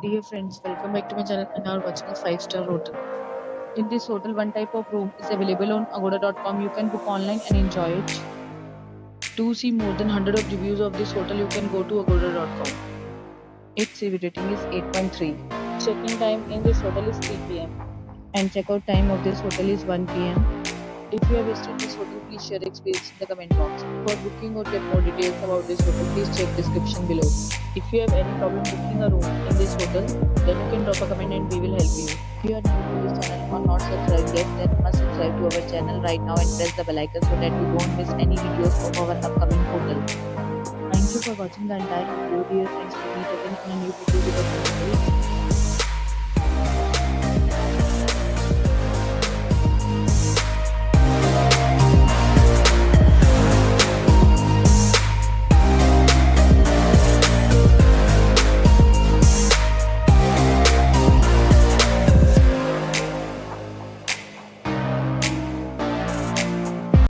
Dear friends, welcome back to my channel and now watching a 5-star hotel. In this hotel, one type of room is available on agoda.com. You can book online and enjoy it. To see more than 100 of reviews of this hotel, you can go to agoda.com. Its rating is 8.3. Check-in time in this hotel is 3 p.m. and check-out time of this hotel is 1 p.m. If you have visited this hotel, please share your experience in the comment box. For booking or get more details about this hotel, please check description below. If you have any problem booking a room in this hotel, then you can drop a comment and we will help you. If you are new to this channel or not subscribed yet, then must subscribe to our channel right now and press the bell icon so that you don't miss any videos of our upcoming hotel. Thank you for watching the entire video, dear friends. We meet again in a new video with a new hotel.